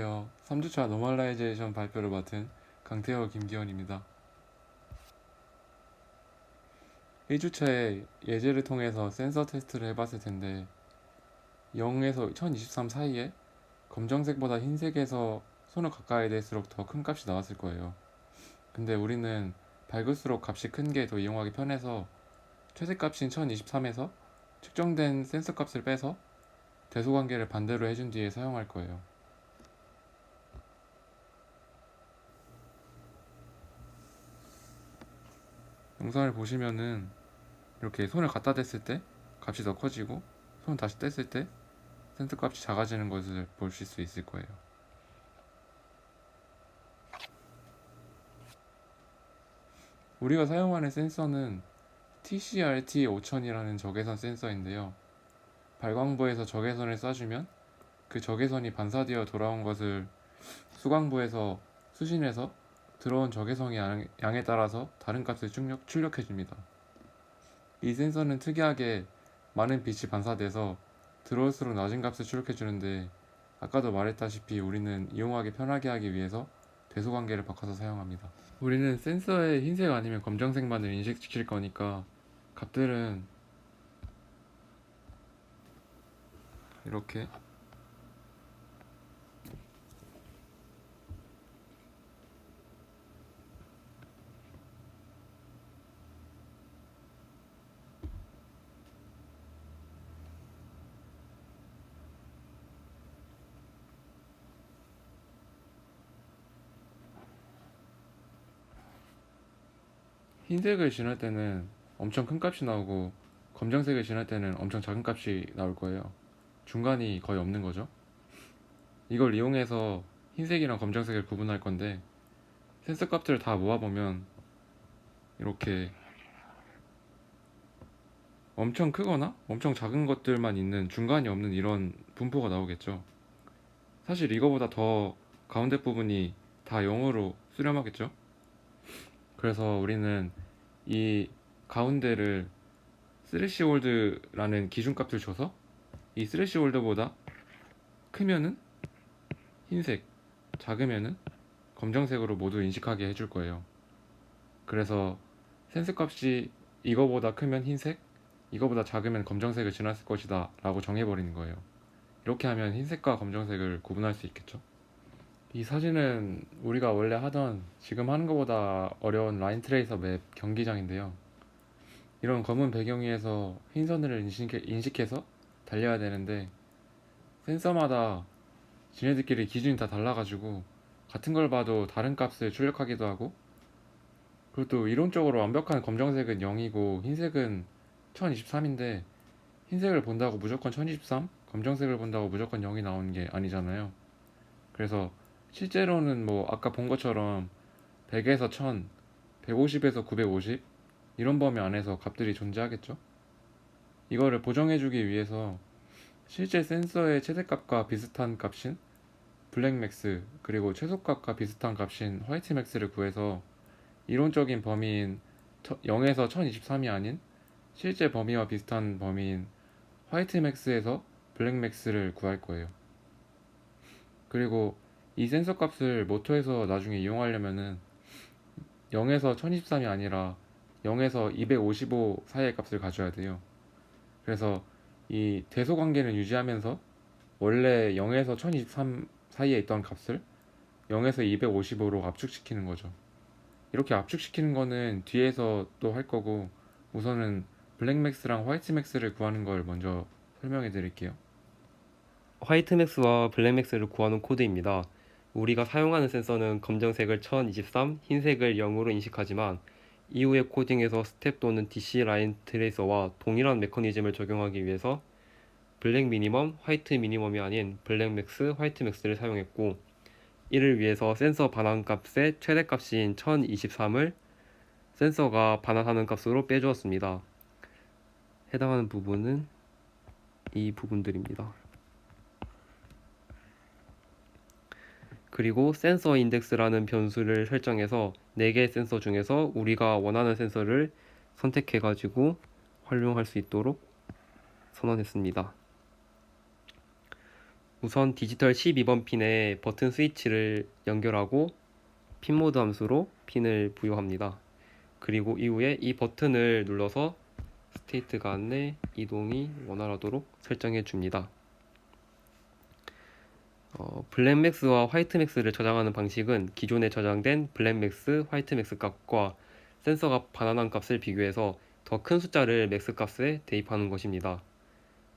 안녕하세요. 3주차 노멀라이제이션 발표를 맡은 강태호 김기현입니다. 1주차에 예제를 통해서 센서 테스트를 해봤을 텐데 0에서 1023 사이에 검정색보다 흰색에서 손을 가까이 댈수록 더 큰 값이 나왔을 거예요. 근데 우리는 밝을수록 값이 큰 게 더 이용하기 편해서 최대값인 1023에서 측정된 센서 값을 빼서 대소관계를 반대로 해준 뒤에 사용할 거예요. 영상을 보시면은 이렇게 손을 갖다 댔을 때 값이 더 커지고 손을 다시 뗐을 때 센서 값이 작아지는 것을 보실 수 있을 거예요. 우리가 사용하는 센서는 TCRT 5000이라는 적외선 센서인데요. 발광부에서 적외선을 쏴주면 그 적외선이 반사되어 돌아온 것을 수광부에서 수신해서 들어온 적외선의 양에 따라서 다른 값을 출력해줍니다. 이 센서는 특이하게 많은 빛이 반사돼서 들어올수록 낮은 값을 출력해주는데, 아까도 말했다시피 우리는 이용하기 편하게 하기 위해서 대소관계를 바꿔서 사용합니다. 우리는 센서에 흰색 아니면 검정색만을 인식시킬 거니까 값들은 이렇게 흰색을 지날 때는 엄청 큰 값이 나오고 검정색을 지날 때는 엄청 작은 값이 나올 거예요. 중간이 거의 없는 거죠. 이걸 이용해서 흰색이랑 검정색을 구분할 건데, 센서 값들을 다 모아보면 이렇게 엄청 크거나 엄청 작은 것들만 있는 중간이 없는 이런 분포가 나오겠죠. 사실 이거보다 더 가운데 부분이 다 0으로 수렴하겠죠. 그래서 우리는 이 가운데를 스레시홀드라는 기준값을 줘서 이 스레시홀드보다 크면은 흰색, 작으면은 검정색으로 모두 인식하게 해줄 거예요. 그래서 센서 값이 이거보다 크면 흰색, 이거보다 작으면 검정색을 지났을 것이다 라고 정해버리는 거예요. 이렇게 하면 흰색과 검정색을 구분할 수 있겠죠. 이 사진은 우리가 원래 하던, 지금 하는 것보다 어려운 라인 트레이서 맵 경기장인데요. 이런 검은 배경 위에서 흰 선을 인식해서 달려야 되는데, 센서마다 지네들끼리 기준이 다 달라가지고 같은 걸 봐도 다른 값을 출력하기도 하고, 그리고 또 이론적으로 완벽한 검정색은 0이고 흰색은 1023인데, 흰색을 본다고 무조건 1023, 검정색을 본다고 무조건 0이 나오는 게 아니잖아요. 그래서 실제로는 뭐 아까 본 것처럼 100에서 1000, 150에서 950 이런 범위 안에서 값들이 존재하겠죠. 이거를 보정해주기 위해서 실제 센서의 최대값과 비슷한 값인 블랙맥스, 그리고 최소값과 비슷한 값인 화이트맥스를 구해서 이론적인 범위인 0에서 1023이 아닌 실제 범위와 비슷한 범위인 화이트맥스에서 블랙맥스를 구할 거예요. 그리고 이 센서 값을 모터에서 나중에 이용하려면은 0에서 1023이 아니라 0에서 255 사이의 값을 가져야 돼요. 그래서 이 대소 관계는 유지하면서 원래 0에서 1023 사이에 있던 값을 0에서 255로 압축시키는 거죠. 이렇게 압축시키는 거는 뒤에서 또 할 거고, 우선은 블랙맥스랑 화이트맥스를 구하는 걸 먼저 설명해 드릴게요. 화이트맥스와 블랙맥스를 구하는 코드입니다. 우리가 사용하는 센서는 검정색을 1023, 흰색을 0으로 인식하지만 이후의 코딩에서 스텝 또는 DC 라인 트레이서와 동일한 메커니즘을 적용하기 위해서 블랙 미니멈, 화이트 미니멈이 아닌 블랙맥스, 화이트맥스를 사용했고, 이를 위해서 센서 반환값의 최대값인 1023을 센서가 반환하는 값으로 빼주었습니다. 해당하는 부분은 이 부분들입니다. 그리고 센서 인덱스라는 변수를 설정해서 4개의 센서 중에서 우리가 원하는 센서를 선택해가지고 활용할 수 있도록 선언했습니다. 우선 디지털 12번 핀에 버튼 스위치를 연결하고 핀모드 함수로 핀을 부여합니다. 그리고 이후에 이 버튼을 눌러서 스테이트 간의 이동이 원활하도록 설정해 줍니다. 블랙맥스와 화이트맥스를 저장하는 방식은 기존에 저장된 블랙맥스, 화이트맥스 값과 센서가 반환한 값을 비교해서 더 큰 숫자를 맥스 값에 대입하는 것입니다.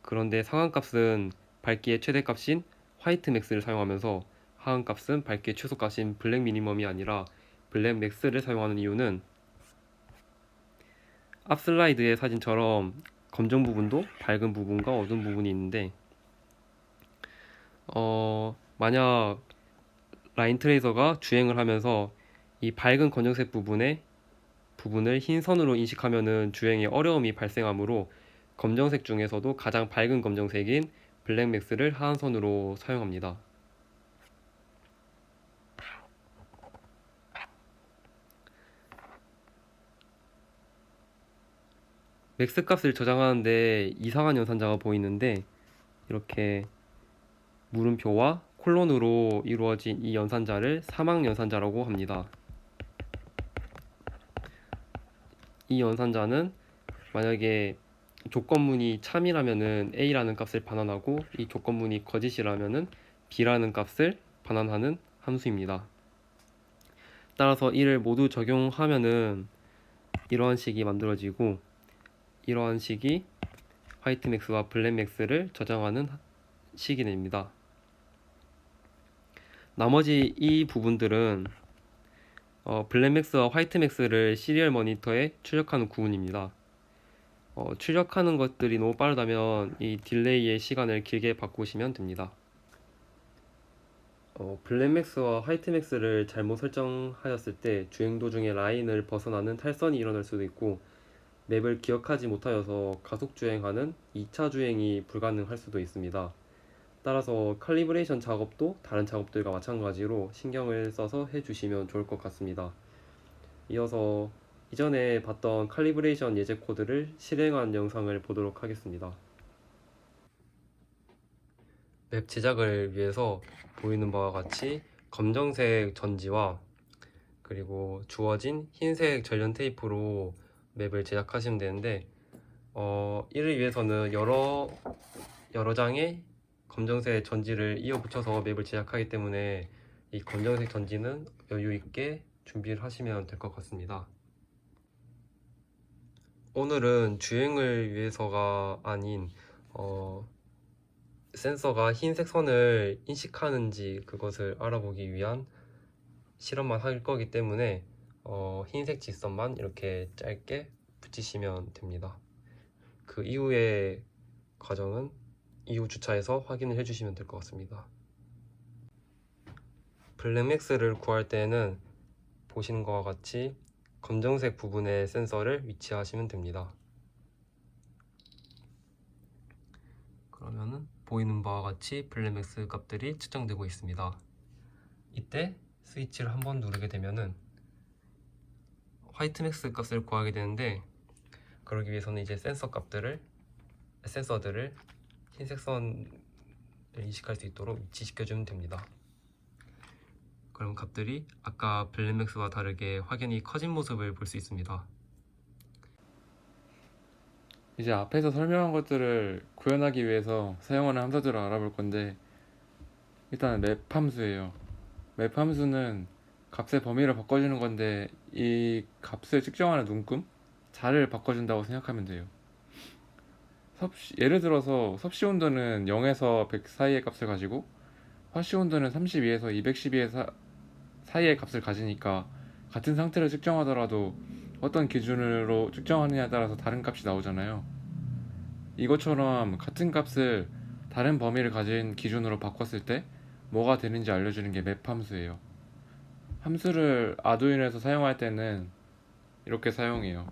그런데 상한값은 밝기의 최대값인 화이트맥스를 사용하면서 하한값은 밝기의 최소값인 블랙미니멈이 아니라 블랙맥스를 사용하는 이유는 앞 슬라이드의 사진처럼 검정 부분도 밝은 부분과 어두운 부분이 있는데 만약 라인 트레이서가 주행을 하면서 이 밝은 검정색 부분을 흰 선으로 인식하면은 주행에 어려움이 발생하므로 검정색 중에서도 가장 밝은 검정색인 블랙맥스를 하한선으로 사용합니다. 맥스 값을 저장하는데 이상한 연산자가 보이는데 이렇게 물음표와 콜론으로 이루어진 이 연산자를 사막 연산자라고 합니다. 이 연산자는 만약에 조건문이 참이라면은 A라는 값을 반환하고 이 조건문이 거짓이라면은 B라는 값을 반환하는 함수입니다. 따라서 이를 모두 적용하면은 이러한 식이 만들어지고 이러한 식이 화이트맥스와 블랙맥스를 저장하는 식이 됩니다. 나머지 이 부분들은 블랙맥스와 화이트맥스를 시리얼 모니터에 출력하는 구분입니다. 출력하는 것들이 너무 빠르다면 이 딜레이의 시간을 길게 바꾸시면 됩니다. 블랙맥스와 화이트맥스를 잘못 설정하였을 때 주행 도중에 라인을 벗어나는 탈선이 일어날 수도 있고 맵을 기억하지 못하여서 가속 주행하는 2차 주행이 불가능할 수도 있습니다. 따라서 칼리브레이션 작업도 다른 작업들과 마찬가지로 신경을 써서 해주시면 좋을 것 같습니다. 이어서 이전에 봤던 칼리브레이션 예제 코드를 실행한 영상을 보도록 하겠습니다. 맵 제작을 위해서 보이는 바와 같이 검정색 전지와 그리고 주어진 흰색 전련 테이프로 맵을 제작하시면 되는데 이를 위해서는 여러 장의 검정색 전지를 이어 붙여서 맵을 제작하기 때문에 이 검정색 전지는 여유 있게 준비를 하시면 될 것 같습니다. 오늘은 주행을 위해서가 아닌 센서가 흰색 선을 인식하는지 그것을 알아보기 위한 실험만 할 거기 때문에 흰색 직선만 이렇게 짧게 붙이시면 됩니다. 그 이후의 과정은 이후 주차에서 확인을 해주시면 될 것 같습니다. 블랙맥스를 구할 때는 보시는 것과 같이 검정색 부분의 센서를 위치하시면 됩니다. 그러면은 보이는 바와 같이 블랙맥스 값들이 측정되고 있습니다. 이때 스위치를 한번 누르게 되면은 화이트맥스 값을 구하게 되는데 그러기 위해서는 이제 센서들을 흰색 선을 인식할 수 있도록 위치시켜주면 됩니다. 그럼 값들이 아까 블랙맥스와 다르게 확연히 커진 모습을 볼 수 있습니다. 이제 앞에서 설명한 것들을 구현하기 위해서 사용하는 함수들을 알아볼 건데 일단 맵 함수예요. 맵 함수는 값의 범위를 바꿔주는 건데 이 값을 측정하는 눈금? 자를 바꿔준다고 생각하면 돼요. 예를 들어서 섭씨 온도는 0에서 100 사이의 값을 가지고 화씨 온도는 32에서 212 사이의 값을 가지니까 같은 상태를 측정하더라도 어떤 기준으로 측정하느냐에 따라서 다른 값이 나오잖아요. 이것처럼 같은 값을 다른 범위를 가진 기준으로 바꿨을 때 뭐가 되는지 알려주는 게 맵 함수예요. 함수를 아두이노에서 사용할 때는 이렇게 사용해요.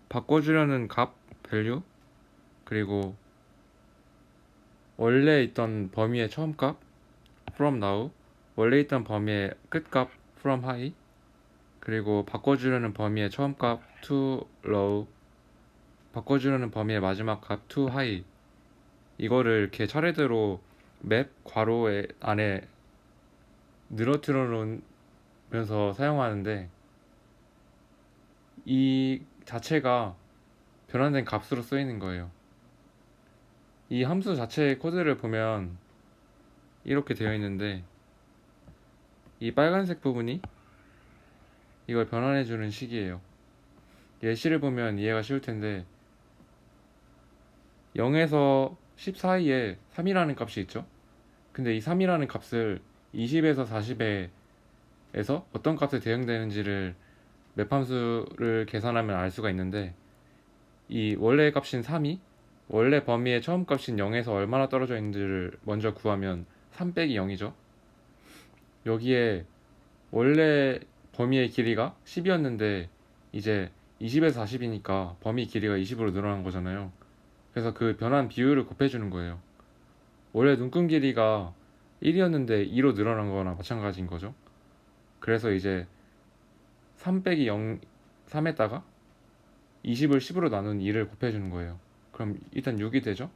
바꿔주려는 값, value, 그리고 원래 있던 범위의 처음 값, from now, 원래 있던 범위의 끝값, from high, 그리고 바꿔주려는 범위의 처음 값, to low, 바꿔주려는 범위의 마지막 값, to high 이거를 이렇게 차례대로 맵 괄호에 안에 늘어뜨려 놓으면서 사용하는데, 이 자체가 변환된 값으로 쓰이는 거예요. 이 함수 자체의 코드를 보면 이렇게 되어 있는데, 이 빨간색 부분이 이걸 변환해 주는 식이에요. 예시를 보면 이해가 쉬울 텐데, 0에서 10 사이에 3이라는 값이 있죠. 근데 이 3이라는 값을 20에서 40에서 어떤 값에 대응되는지를 맵 함수를 계산하면 알 수가 있는데, 이 원래 값인 3이 원래 범위의 처음 값인 0에서 얼마나 떨어져 있는지를 먼저 구하면 3 빼기 0이죠. 여기에 원래 범위의 길이가 10이었는데 이제 20에서 40이니까 범위 길이가 20으로 늘어난 거잖아요. 그래서 그 변환 비율을 곱해주는 거예요. 원래 눈금 길이가 1이었는데 2로 늘어난 거나 마찬가지인 거죠. 그래서 이제 3 빼기 0, 3에다가 20을 10으로 나눈 2를 곱해주는 거예요. 그럼 일단 6이 되죠?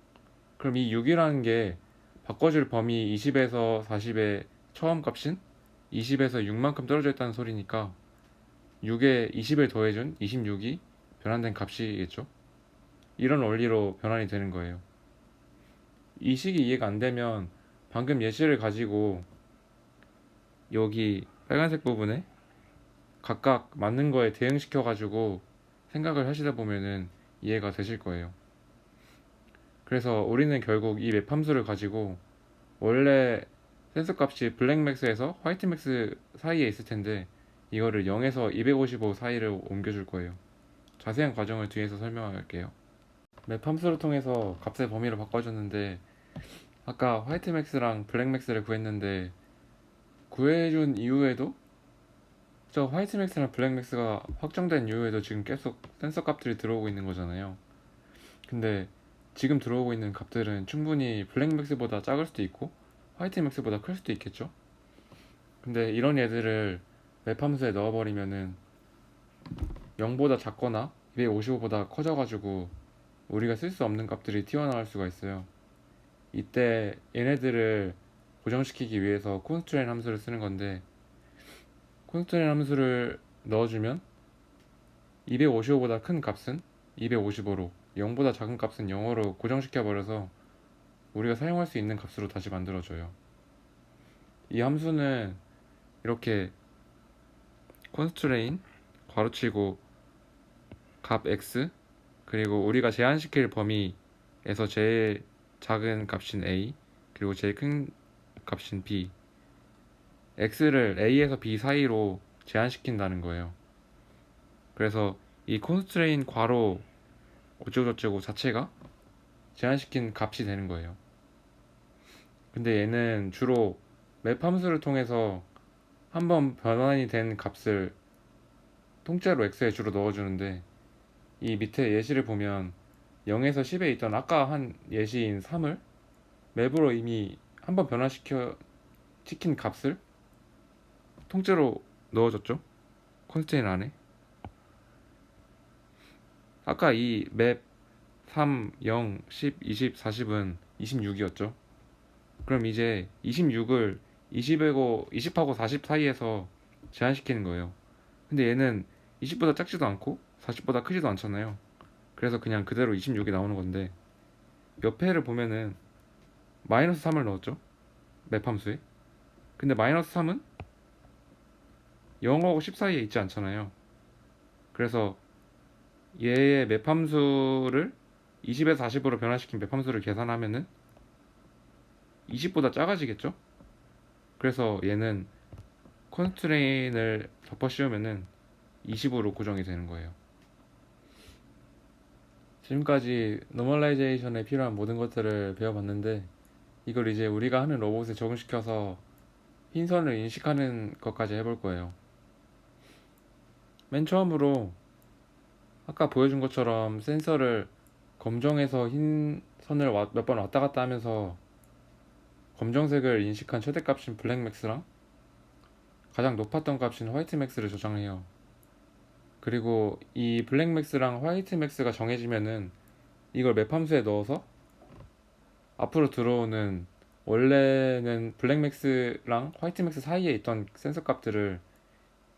그럼 이 6이라는 게 바꿔줄 범위 20에서 40의 처음 값인 20에서 6만큼 떨어져 있다는 소리니까 6에 20을 더해준 26이 변환된 값이겠죠? 이런 원리로 변환이 되는 거예요. 이 식이 이해가 안 되면 방금 예시를 가지고 여기 빨간색 부분에 각각 맞는 거에 대응시켜 가지고 생각을 하시다 보면은 이해가 되실 거예요. 그래서 우리는 결국 이 맵 함수를 가지고 원래 센서 값이 블랙맥스에서 화이트맥스 사이에 있을 텐데 이거를 0에서 255 사이를 옮겨줄 거예요. 자세한 과정을 뒤에서 설명할게요. 맵 함수를 통해서 값의 범위를 바꿔줬는데, 아까 화이트맥스랑 블랙맥스를 구했는데 구해준 이후에도 저 화이트맥스랑 블랙맥스가 확정된 이후에도 지금 계속 센서 값들이 들어오고 있는 거잖아요. 근데 지금 들어오고 있는 값들은 충분히 블랙맥스보다 작을 수도 있고 화이트맥스보다 클 수도 있겠죠. 근데 이런 얘들을 맵 함수에 넣어버리면은 0보다 작거나 255보다 커져가지고 우리가 쓸 수 없는 값들이 튀어나올 수가 있어요. 이때 얘네들을 고정시키기 위해서 콘스트레인 함수를 쓰는 건데, 콘스트레인 함수를 넣어주면 255보다 큰 값은 255로, 0보다 작은 값은 0으로 고정시켜 버려서 우리가 사용할 수 있는 값으로 다시 만들어줘요. 이 함수는 이렇게 constraint 괄호치고 값 x, 그리고 우리가 제한시킬 범위에서 제일 작은 값인 a, 그리고 제일 큰 값인 b, x를 a에서 b 사이로 제한시킨다는 거예요. 그래서 이 constraint 괄호 어쩌고저쩌고 자체가 제한시킨 값이 되는 거예요. 근데 얘는 주로 맵 함수를 통해서 한번 변환이 된 값을 통째로 x에 주로 넣어주는데, 이 밑에 예시를 보면 0에서 10에 있던 아까 한 예시인 3을 맵으로 이미 한번 변화시켜 시킨 값을 통째로 넣어줬죠. 컨스테인 안에. 아까 이 맵 3, 0, 10, 20, 40은 26이었죠. 그럼 이제 26을 20하고 40 사이에서 제한시키는 거예요. 근데 얘는 20보다 작지도 않고 40보다 크지도 않잖아요. 그래서 그냥 그대로 26이 나오는 건데, 옆에를 보면은 마이너스 3을 넣었죠. 맵 함수에. 근데 마이너스 3은 0하고 10 사이에 있지 않잖아요. 그래서 얘의 맵 함수를 20에서 40으로 변화시킨 맵 함수를 계산하면은 20보다 작아지겠죠. 그래서 얘는 컨스트레인을 덮어 씌우면은 20으로 고정이 되는 거예요. 지금까지 노멀라이제이션에 필요한 모든 것들을 배워봤는데, 이걸 이제 우리가 하는 로봇에 적응시켜서 흰선을 인식하는 것까지 해볼 거예요. 맨 처음으로 아까 보여준 것처럼 센서를 검정에서 흰 선을 몇 번 왔다 갔다 하면서 검정색을 인식한 최대값인 블랙맥스랑 가장 높았던 값인 화이트맥스를 저장해요. 그리고 이 블랙맥스랑 화이트맥스가 정해지면은 이걸 맵 함수에 넣어서 앞으로 들어오는 원래는 블랙맥스랑 화이트맥스 사이에 있던 센서 값들을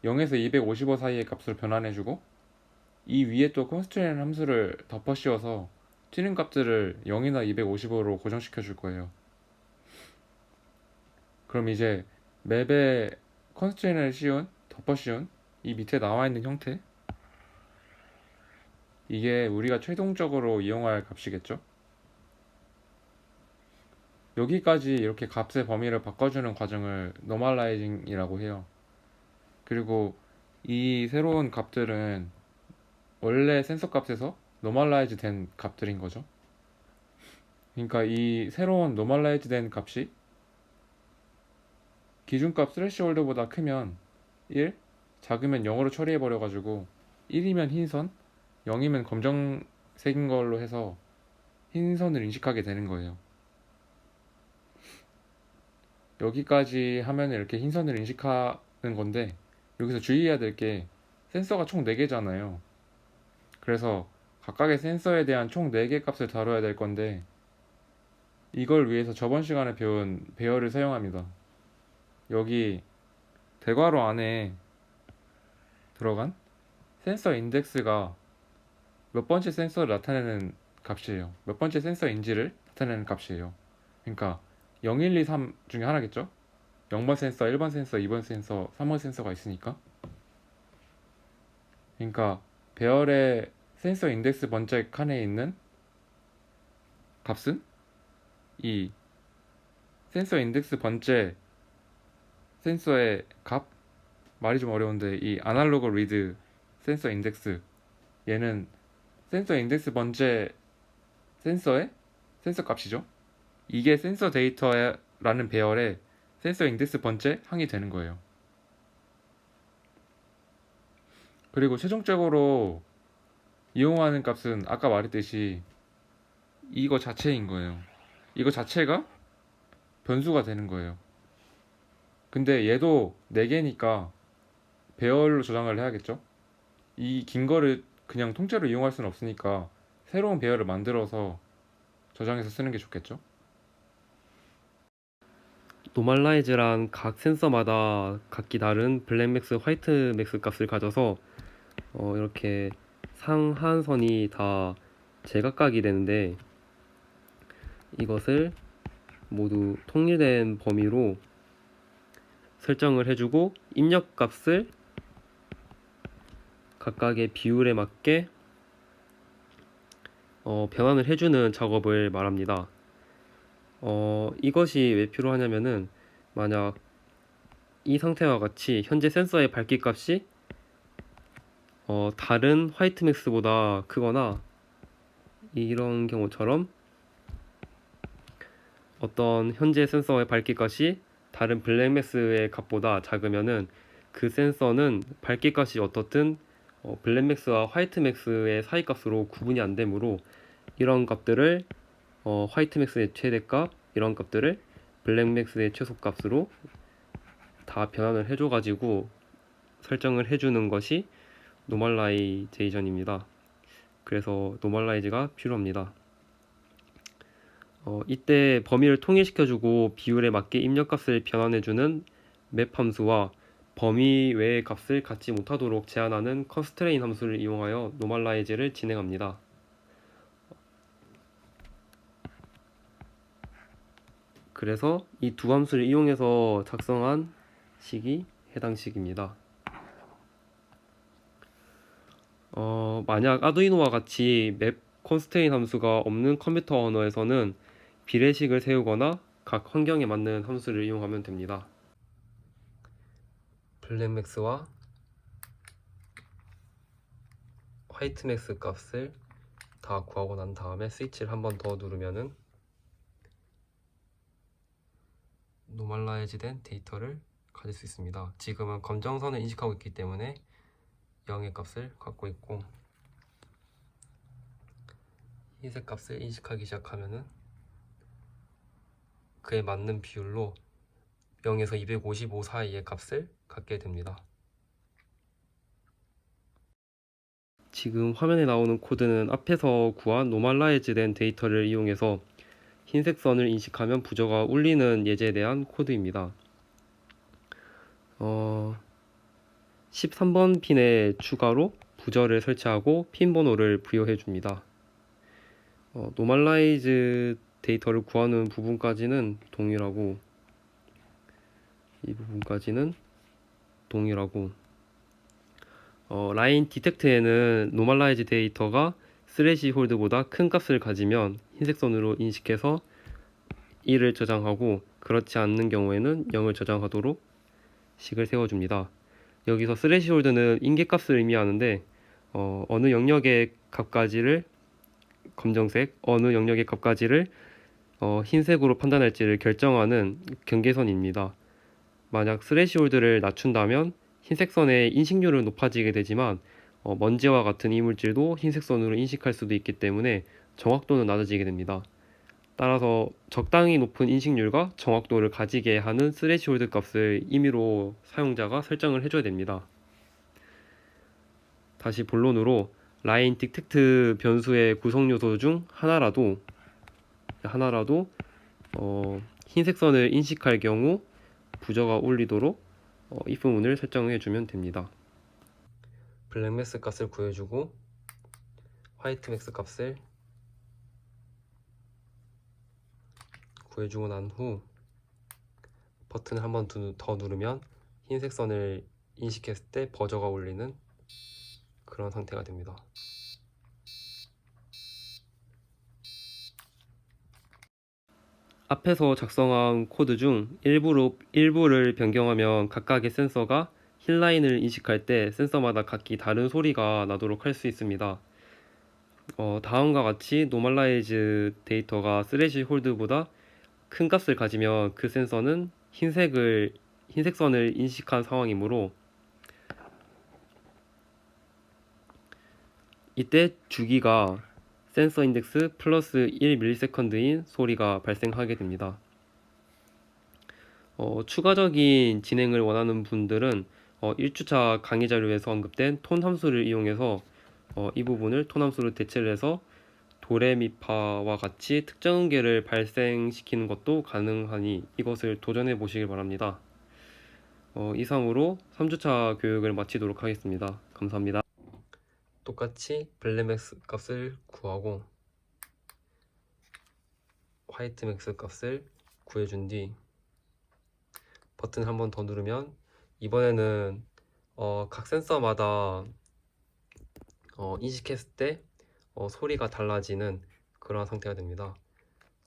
0에서 255 사이의 값으로 변환해주고 이 위에 또 컨스트레인 함수를 덮어 씌워서 튜닝 값들을 0이나 255로 고정시켜 줄 거예요. 그럼 이제 맵에 컨스트레인을 덮어 씌운 이 밑에 나와 있는 형태, 이게 우리가 최종적으로 이용할 값이겠죠? 여기까지 이렇게 값의 범위를 바꿔주는 과정을 노멀라이징이라고 해요. 그리고 이 새로운 값들은 원래 센서 값에서 노멀라이즈 된 값들인 거죠. 그러니까 이 새로운 노멀라이즈 된 값이 기준값 스레시홀드보다 크면 1, 작으면 0으로 처리해 버려 가지고 1이면 흰선, 0이면 검정색인 걸로 해서 흰선을 인식하게 되는 거예요. 여기까지 하면 이렇게 흰선을 인식하는 건데, 여기서 주의해야 될 게 센서가 총 4개잖아요. 그래서 각각의 센서에 대한 총 4개 값을 다뤄야 될 건데, 이걸 위해서 저번 시간에 배운 배열을 사용합니다. 여기 대괄호 안에 들어간 센서 인덱스가 몇 번째 센서를 나타내는 값이에요. 몇 번째 센서인지를 나타내는 값이에요. 그러니까 0, 1, 2, 3 중에 하나겠죠? 0번 센서, 1번 센서, 2번 센서, 3번 센서가 있으니까. 그러니까 배열의 센서 인덱스 번째 칸에 있는 값은 이 센서 인덱스 번째 센서의 값, 말이 좀 어려운데 이 아날로그 리드 센서 인덱스, 얘는 센서 인덱스 번째 센서의 센서 값이죠. 이게 센서 데이터라는 배열의 센서 인덱스 번째 항이 되는 거예요. 그리고 최종적으로 이용하는 값은 아까 말했듯이 이거 자체인 거예요. 이거 자체가 변수가 되는 거예요. 근데 얘도 4개니까 배열로 저장을 해야겠죠? 이 긴 거를 그냥 통째로 이용할 수는 없으니까 새로운 배열을 만들어서 저장해서 쓰는 게 좋겠죠? 노멀라이즈란 각 센서마다 각기 다른 블랙맥스, 화이트맥스 값을 가져서 이렇게 상하선이 다 제각각이 되는데, 이것을 모두 통일된 범위로 설정을 해주고 입력값을 각각의 비율에 맞게 변환을 해주는 작업을 말합니다. 이것이 왜 필요하냐면은, 만약 이 상태와 같이 현재 센서의 밝기 값이 다른 화이트맥스보다 크거나, 이런 경우처럼 어떤 현재 센서의 밝기 값이 다른 블랙맥스의 값보다 작으면은 그 센서는 밝기 값이 어떻든 블랙맥스와 화이트맥스의 사이 값으로 구분이 안 되므로, 이런 값들을 화이트맥스의 최대값, 이런 값들을 블랙맥스의 최소값으로 다 변환을 해줘가지고 설정을 해주는 것이 노멀라이제이션입니다. 그래서 노멀라이즈가 필요합니다. 이때 범위를 통일시켜주고 비율에 맞게 입력값을 변환해주는 맵 함수와 범위 외의 값을 갖지 못하도록 제한하는 컨스트레인 함수를 이용하여 노멀라이즈를 진행합니다. 그래서 이 두 함수를 이용해서 작성한 식이 해당 식입니다. 만약 아두이노와 같이 맵 컨스트레인 함수가 없는 컴퓨터 언어에서는 비례식을 세우거나 각 환경에 맞는 함수를 이용하면 됩니다. 블랙맥스와 화이트맥스 값을 다 구하고 난 다음에 스위치를 한 번 더 누르면은 노멀라이즈된 데이터를 가질 수 있습니다. 지금은 검정선을 인식하고 있기 때문에 0의 값을 갖고 있고, 흰색 값을 인식하기 시작하면은 그에 맞는 비율로 0에서 255 사이의 값을 갖게 됩니다. 지금 화면에 나오는 코드는 앞에서 구한 노멀라이즈된 데이터를 이용해서 흰색 선을 인식하면 부저가 울리는 예제에 대한 코드입니다. 13번 핀에 추가로 부저를 설치하고 핀 번호를 부여해 줍니다. 노멀라이즈 데이터를 구하는 부분까지는 동일하고, 이 부분까지는 동일하고, 라인 디텍트에는 노멀라이즈 데이터가 스레시 홀드보다 큰 값을 가지면 흰색 선으로 인식해서 1을 저장하고, 그렇지 않는 경우에는 0을 저장하도록 식을 세워줍니다. 여기서 스레시 홀드는 인계값을 의미하는데, 어느 영역의 값까지를 검정색, 어느 영역의 값까지를 흰색으로 판단할지를 결정하는 경계선입니다. 만약 스레시홀드를 낮춘다면 흰색 선의 인식률은 높아지게 되지만 먼지와 같은 이물질도 흰색 선으로 인식할 수도 있기 때문에 정확도는 낮아지게 됩니다. 따라서 적당히 높은 인식률과 정확도를 가지게 하는 스레시홀드 값을 임의로 사용자가 설정을 해줘야 됩니다. 다시 본론으로, 라인 디텍트 변수의 구성 요소 중 하나라도 흰색 선을 인식할 경우 부저가 울리도록 if 문을 설정해 주면 됩니다. 블랙맥스 값을 구해주고 화이트맥스 값을 구해주고 난 후 버튼을 한 번 더 누르면 흰색 선을 인식했을 때 버저가 울리는 그런 상태가 됩니다. 앞에서 작성한 코드 중 일부를 변경하면 각각의 센서가 흰 라인을 인식할 때 센서마다 각기 다른 소리가 나도록 할 수 있습니다. 다음과 같이 노멀라이즈 데이터가 스레시 홀드보다 큰 값을 가지면 그 센서는 흰색 선을 인식한 상황이므로 이때 주기가 센서 인덱스 플러스 1ms인 소리가 발생하게 됩니다. 추가적인 진행을 원하는 분들은 1주차 강의 자료에서 언급된 톤 함수를 이용해서 이 부분을 톤 함수로 대체를 해서 도레미파와 같이 특정 음계를 발생시키는 것도 가능하니 이것을 도전해 보시길 바랍니다. 이상으로 3주차 교육을 마치도록 하겠습니다. 감사합니다. 똑같이 블랙맥스 값을 구하고 화이트맥스 값을 구해준 뒤 버튼 한 번 더 누르면 이번에는 각 센서마다 인식했을 때 소리가 달라지는 그런 상태가 됩니다.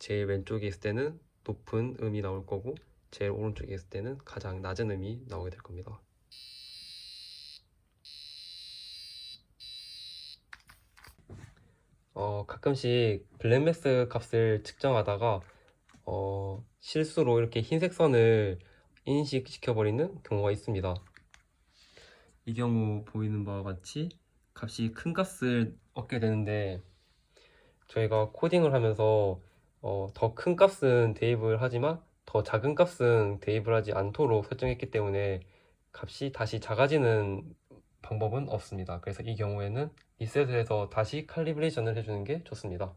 제일 왼쪽에 있을 때는 높은 음이 나올 거고 제일 오른쪽에 있을 때는 가장 낮은 음이 나오게 될 겁니다. 가끔씩 블랙맥스 값을 측정하다가 실수로 이렇게 흰색 선을 인식시켜버리는 경우가 있습니다. 이 경우 보이는 바와 같이 값이 큰 값을 얻게 되는데 저희가 코딩을 하면서 더 큰 값은 대입을 하지만 더 작은 값은 대입을 하지 않도록 설정했기 때문에 값이 다시 작아지는 방법은 없습니다. 그래서 이 경우에는 리셋을 해서 다시 칼리브레이션을 해주는 게 좋습니다.